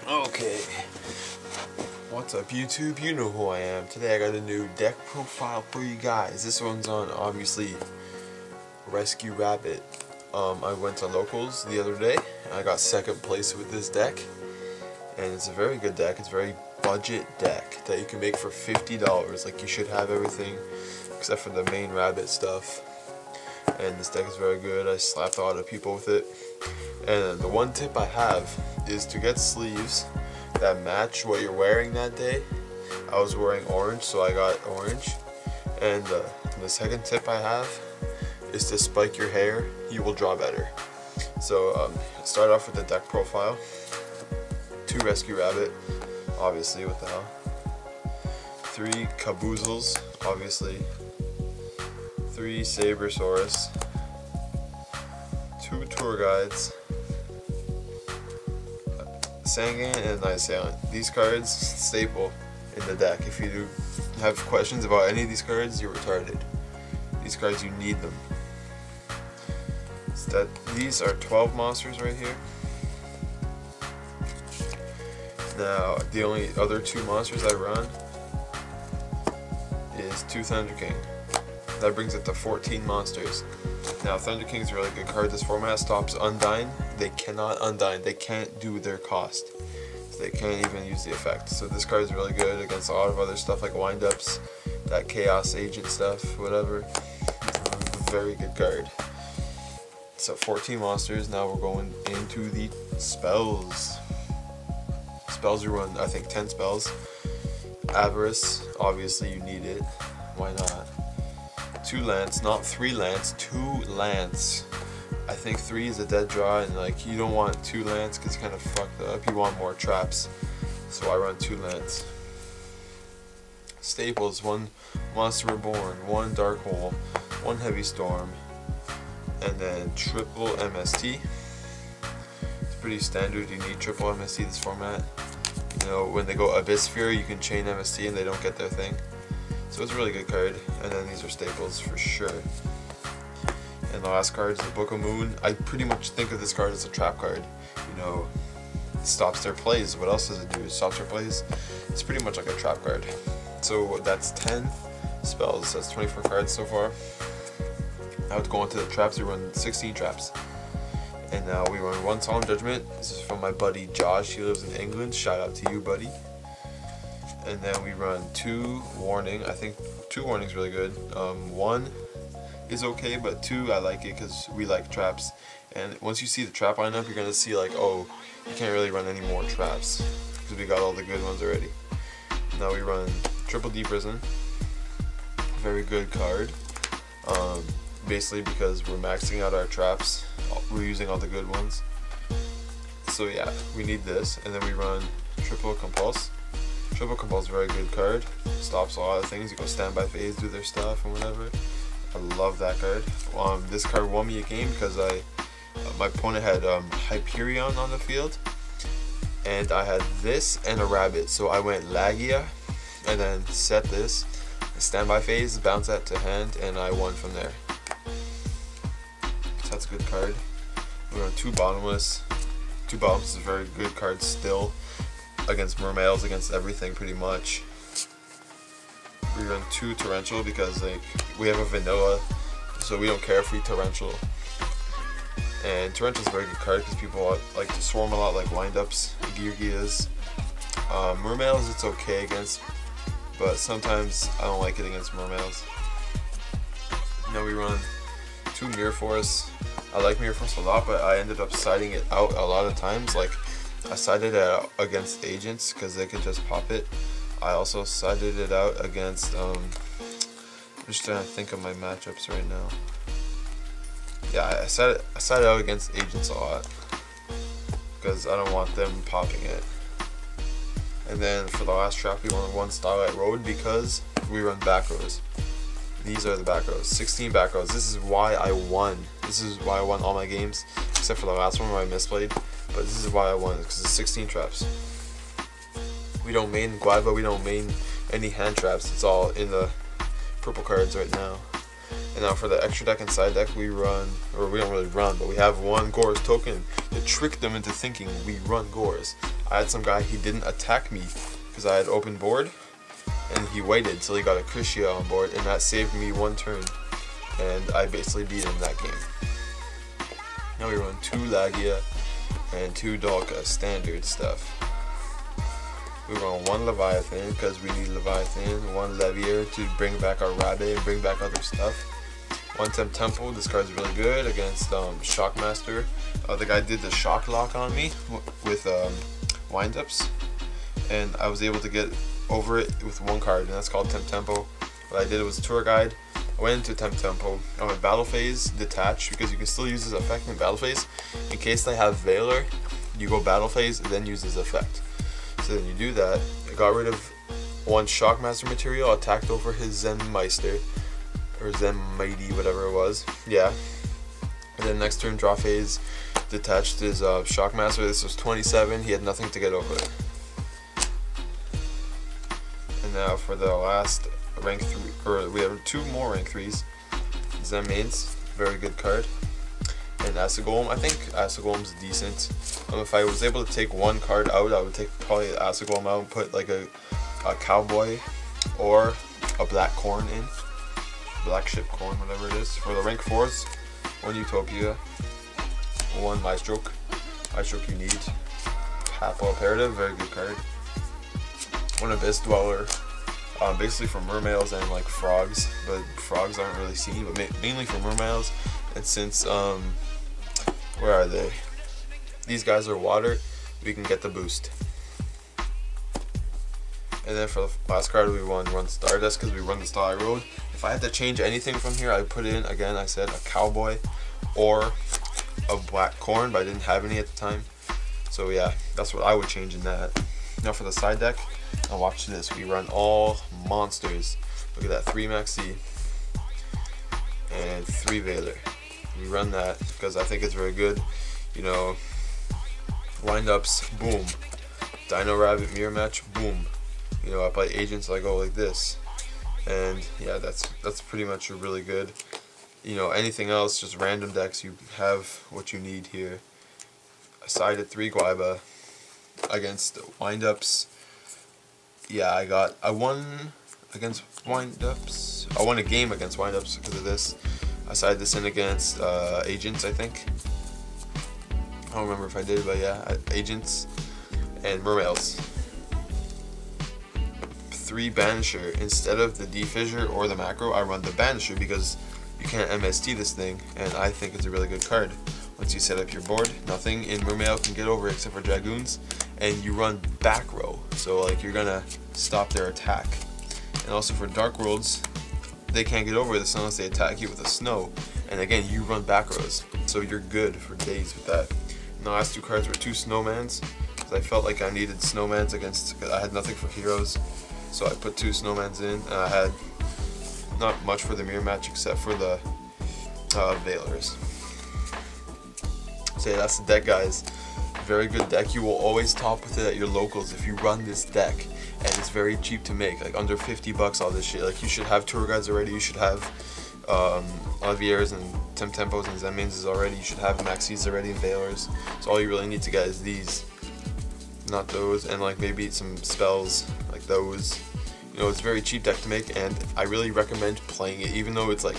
Okay, what's up YouTube? You know who I am. Today I got a new deck profile for you guys. This one's on, obviously, Rescue Rabbit. I went to locals the other day. I got second place with this deck. And it's a very good deck. It's a very budget deck that you can make for $50. Like, you should have everything except for the main rabbit stuff. And this deck is very good. I slapped a lot of people with it. And the one tip I have is to get sleeves that match what you're wearing that day. I was wearing orange, so I got orange. And the second tip I have is to spike your hair. You will draw better. So start off with the deck profile. 2 Rescue Rabbit, obviously, what the hell. 3 Caboozles, obviously. 3 Sabersaurus. 2 Tour Guides. Sangan and Night Assailant. These cards, staple in the deck. If you do have questions about any of these cards, you're retarded. These cards, you need them. These are 12 monsters right here. Now, the only other 2 monsters I run is 2 Thunder King. That brings it to 14 monsters. Now, Thunder King's a really good card. This format stops Undyne. They cannot Undyne. They can't do their cost. So they can't even use the effect. So this card is really good against a lot of other stuff like windups, that Chaos Agent stuff, whatever. Very good card. So 14 monsters. Now we're going into the spells. Spells you run, I think, 10 spells. Avarice, obviously you need it. Why not? 2 Lance, not 3 Lance, 2 Lance. I think 3 is a dead draw, and like you don't want 2 Lance because it's kind of fucked up. You want more traps, so I run 2 Lance. Staples, 1 Monster Reborn, 1 Dark Hole, 1 Heavy Storm, and then triple MST. It's pretty standard. You need triple MST this format. You know, when they go Abyss Sphere, you can chain MST and they don't get their thing. So it's a really good card, and then these are staples for sure. And the last card is the Book of Moon. I pretty much think of this card as a trap card. You know, it stops their plays. What else does it do? It stops their plays. It's pretty much like a trap card. So that's 10 spells. That's 24 cards so far. Now to go into the traps, we run 16 traps. And now we run 1 Solemn Judgment. This is from my buddy Josh. He lives in England. Shout out to you, buddy. And then we run 2 Warning. I think 2 Warning's really good. 1 is okay, but 2 I like it because we like traps. And once you see the trap lineup, you're gonna see like, oh, you can't really run any more traps because we got all the good ones already. Now we run Triple D Prison. Very good card. Basically because we're maxing out our traps, we're using all the good ones. So yeah, we need this. And then we run Triple Compulse. Triple Compulse is a very good card. Stops a lot of things. You go standby phase, do their stuff and whatever. I love that card. This card won me a game because my opponent had Hyperion on the field, and I had this and a rabbit. So I went Lagia, and then set this, standby phase, bounce that to hand, and I won from there. So that's a good card. We run 2 Bottomless. 2 Bottomless is a very good card still. Against mermaids, against everything pretty much. We run 2 Torrential because like we have a vanilla, so we don't care if we Torrential. And Torrential is a very good card because people like to swarm a lot, like windups, Geargias. Mermaids it's okay against, but sometimes I don't like it against mermaids. Now we run 2 Mirror Force. I like Mirror Force a lot, but I ended up siding it out a lot of times. Like, I sided it out against agents because they can just pop it. I also sided it out against, I'm just trying to think of my matchups right now. Yeah, I sided out against agents a lot because I don't want them popping it. And then for the last trap, we run 1 Starlight Road because we run back rows. These are the back rows, 16 back rows. This is why I won. This is why I won all my games, except for the last one where I misplayed. But this is why I won, because it's 16 traps. We don't main Guaiba, we don't main any hand traps. It's all in the purple cards right now. And now for the extra deck and side deck, we run, or we don't really run, but we have 1 Gore's token to trick them into thinking we run Gore's. I had some guy, he didn't attack me because I had open board, and he waited till he got a Crucia on board, and that saved me 1 turn, and I basically beat him that game. Now we run 2 Lagia and 2 Dalka, standard stuff. We run 1 Leviathan because we need Leviathan, 1 Levier to bring back our Rabbit and bring back other stuff. 1 Tempo, this card's really good against Shockmaster. The guy did the Shock Lock on me with windups, and I was able to get over it with 1 card, and that's called Tempo. What I did was Tour Guide. I went into Tempo. I went Battle Phase, Detach, because you can still use this effect in Battle Phase. In case they have Veiler, you go Battle Phase and then use this effect. So then you do that. I got rid of 1 Shockmaster material, attacked over his Zen Meister, or Zen Mighty, whatever it was. Yeah. And then next turn, draw phase, detached his Shockmaster. This was 27. He had nothing to get over it. And now for the last rank 3, or we have 2 more rank 3s. Zen Maids, very good card. And Asagolem, I think Asagolem's decent. If I was able to take 1 card out, I would take probably Asagolem out and put like a Cowboy or a Black Corn in. Black Ship Corn, whatever it is. For the rank 4s, 1 Utopia, 1 Maestroke. Maestroke you need. Papo Imperative, very good card. 1 Abyss Dweller. Basically for mermaids and like frogs, but frogs aren't really seen, but mainly for mermaids. And since where are they? These guys are water, we can get the boost. And then for the last card, we run Stardust because we run the Starry Road. If I had to change anything from here, I'd put in, again, I said a Cowboy or a Black Corn, but I didn't have any at the time. So yeah, that's what I would change in that. Now for the side deck, now watch this. We run all monsters. Look at that, 3 Maxi and 3 Veiler. We run that because I think it's very good. You know, windups, boom. Dino Rabbit mirror match, boom. You know, I play agents, so I go like this. And yeah, that's pretty much really good. You know, anything else, just random decks, you have what you need here. I sided 3 Guaiba against windups. Yeah, I won against windups. I won a game against windups because of this. I sided this in against agents, I think. I don't remember if I did, but yeah, agents and mermaids. 3 Banisher. Instead of the Defissure or the Macro, I run the Banisher because you can't MST this thing, and I think it's a really good card. Once you set up your board, nothing in Mermail can get over it except for Dragoons, and you run back row, so like you're gonna stop their attack. And also for Dark Worlds, they can't get over this unless they attack you with a Snow, and again you run back rows, so you're good for days with that. And the last 2 cards were 2 Snowmans, because I felt like I needed Snowmans against, I had nothing for heroes, so I put 2 Snowmans in, and I had not much for the mirror match except for the Veilers. So yeah, that's the deck, guys. Very good deck. You will always top with it at your locals if you run this deck, and it's very cheap to make, like under 50 bucks. All this shit, like you should have tour guides already. You should have Oliviers and Tempos and Zenmains already. You should have Maxis already and Veilers. So all you really need to get is these, not those, and like maybe some spells like those. You know, it's a very cheap deck to make, and I really recommend playing it, even though it's like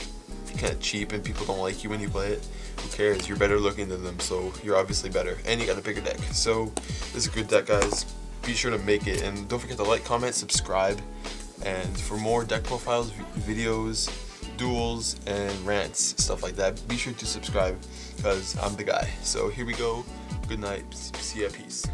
kind of cheap and people don't like you when you play it. Who cares? You're better looking than them, so you're obviously better, and you got a bigger deck. So this is a good deck, guys. Be sure to make it, and don't forget to like, comment, subscribe, and for more deck profiles, videos, duels, and rants, stuff like that, be sure to subscribe because I'm the guy. So here we go. Good night. See ya. Peace.